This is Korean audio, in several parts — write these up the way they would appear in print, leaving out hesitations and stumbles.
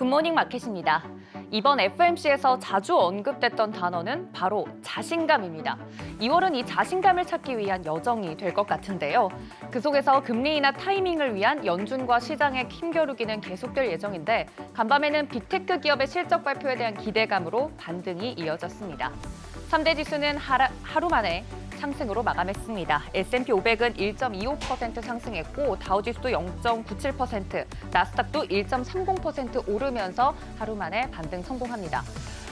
굿모닝 마켓입니다. 이번 FOMC에서 자주 언급됐던 단어는 바로 자신감입니다. 2월은 이 자신감을 찾기 위한 여정이 될 것 같은데요. 그 속에서 금리 인하 타이밍을 위한 연준과 시장의 힘겨루기는 계속될 예정인데 간밤에는 빅테크 기업의 실적 발표에 대한 기대감으로 반등이 이어졌습니다. 3대 지수는 하루 만에 상승으로 마감했습니다. S&P 500은 1.25% 상승했고 다우지수도 0.97%, 나스닥도 1.30% 오르면서 하루 만에 반등 성공합니다.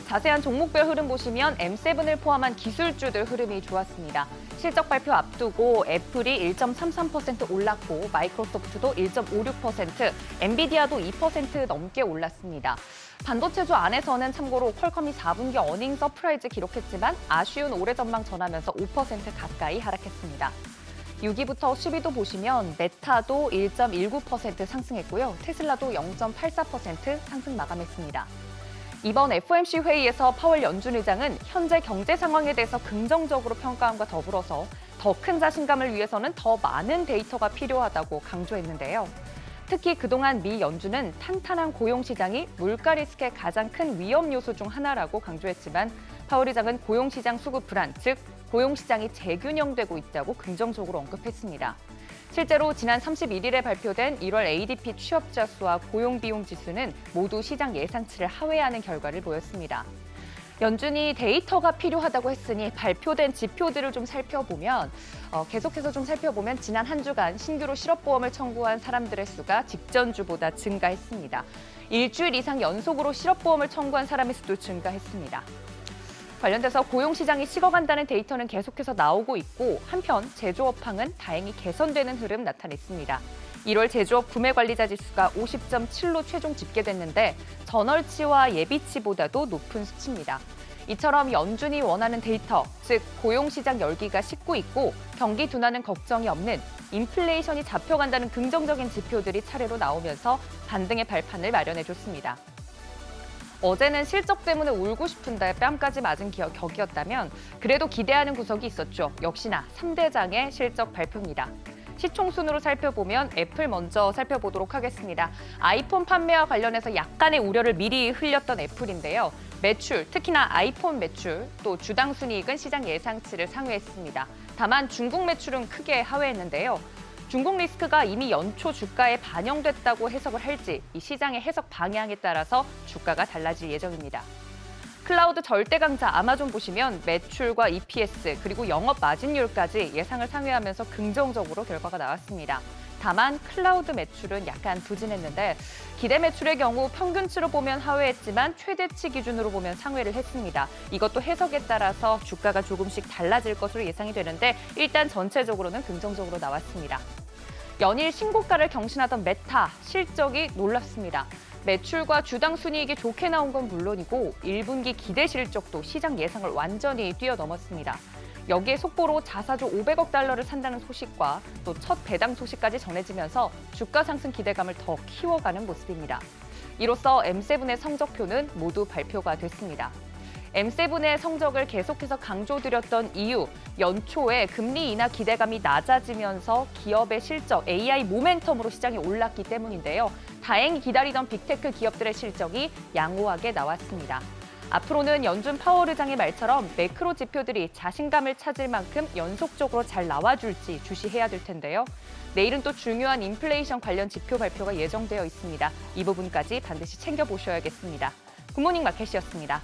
자세한 종목별 흐름 보시면 M7을 포함한 기술주들 흐름이 좋았습니다. 실적 발표 앞두고 애플이 1.33% 올랐고 마이크로소프트도 1.56%, 엔비디아도 2% 넘게 올랐습니다. 반도체주 안에서는 참고로 퀄컴이 4분기 어닝 서프라이즈 기록했지만 아쉬운 올해 전망 전하면서 5% 가까이 하락했습니다. 6위부터 10위도 보시면 메타도 1.19% 상승했고요. 테슬라도 0.84% 상승 마감했습니다. 이번 FOMC 회의에서 파월 연준 의장은 현재 경제 상황에 대해서 긍정적으로 평가함과 더불어서 더 큰 자신감을 위해서는 더 많은 데이터가 필요하다고 강조했는데요. 특히 그동안 미 연준은 탄탄한 고용시장이 물가 리스크의 가장 큰 위험 요소 중 하나라고 강조했지만 파월 의장은 고용시장 수급 불안, 즉 고용시장이 재균형되고 있다고 긍정적으로 언급했습니다. 실제로 지난 31일에 발표된 1월 ADP 취업자 수와 고용비용 지수는 모두 시장 예상치를 하회하는 결과를 보였습니다. 연준이 데이터가 필요하다고 했으니 발표된 지표들을 좀 계속해서 살펴보면 지난 한 주간 신규로 실업보험을 청구한 사람들의 수가 직전 주보다 증가했습니다. 일주일 이상 연속으로 실업보험을 청구한 사람의 수도 증가했습니다. 관련돼서 고용시장이 식어간다는 데이터는 계속해서 나오고 있고 한편 제조업황은 다행히 개선되는 흐름 나타냈습니다. 1월 제조업 구매관리자 지수가 50.7로 최종 집계됐는데 전월치와 예비치보다도 높은 수치입니다. 이처럼 연준이 원하는 데이터, 즉 고용시장 열기가 식고 있고 경기 둔화는 걱정이 없는 인플레이션이 잡혀간다는 긍정적인 지표들이 차례로 나오면서 반등의 발판을 마련해줬습니다. 어제는 실적 때문에 울고 싶은데 뺨까지 맞은 격이었다면 그래도 기대하는 구석이 있었죠. 역시나 3대장의 실적 발표입니다. 시총순으로 살펴보면 애플 먼저 살펴보도록 하겠습니다. 아이폰 판매와 관련해서 약간의 우려를 미리 흘렸던 애플인데요. 매출, 특히나 아이폰 매출, 또 주당 순이익은 시장 예상치를 상회했습니다. 다만 중국 매출은 크게 하회했는데요. 중국 리스크가 이미 연초 주가에 반영됐다고 해석을 할지 이 시장의 해석 방향에 따라서 주가가 달라질 예정입니다. 클라우드 절대 강자 아마존 보시면 매출과 EPS 그리고 영업 마진율까지 예상을 상회하면서 긍정적으로 결과가 나왔습니다. 다만 클라우드 매출은 약간 부진했는데 기대 매출의 경우 평균치로 보면 하회했지만 최대치 기준으로 보면 상회를 했습니다. 이것도 해석에 따라서 주가가 조금씩 달라질 것으로 예상이 되는데 일단 전체적으로는 긍정적으로 나왔습니다. 연일 신고가를 경신하던 메타 실적이 놀랍습니다. 매출과 주당 순이익이 좋게 나온 건 물론이고 1분기 기대 실적도 시장 예상을 완전히 뛰어넘었습니다. 여기에 속보로 자사주 500억 달러를 산다는 소식과 또 첫 배당 소식까지 전해지면서 주가 상승 기대감을 더 키워가는 모습입니다. 이로써 M7의 성적표는 모두 발표가 됐습니다. M7의 성적을 계속해서 강조드렸던 이유, 연초에 금리 인하 기대감이 낮아지면서 기업의 실적, AI 모멘텀으로 시장이 올랐기 때문인데요. 다행히 기다리던 빅테크 기업들의 실적이 양호하게 나왔습니다. 앞으로는 연준 파월 의장의 말처럼 매크로 지표들이 자신감을 찾을 만큼 연속적으로 잘 나와줄지 주시해야 될 텐데요. 내일은 또 중요한 인플레이션 관련 지표 발표가 예정되어 있습니다. 이 부분까지 반드시 챙겨보셔야겠습니다. 굿모닝 마켓이었습니다.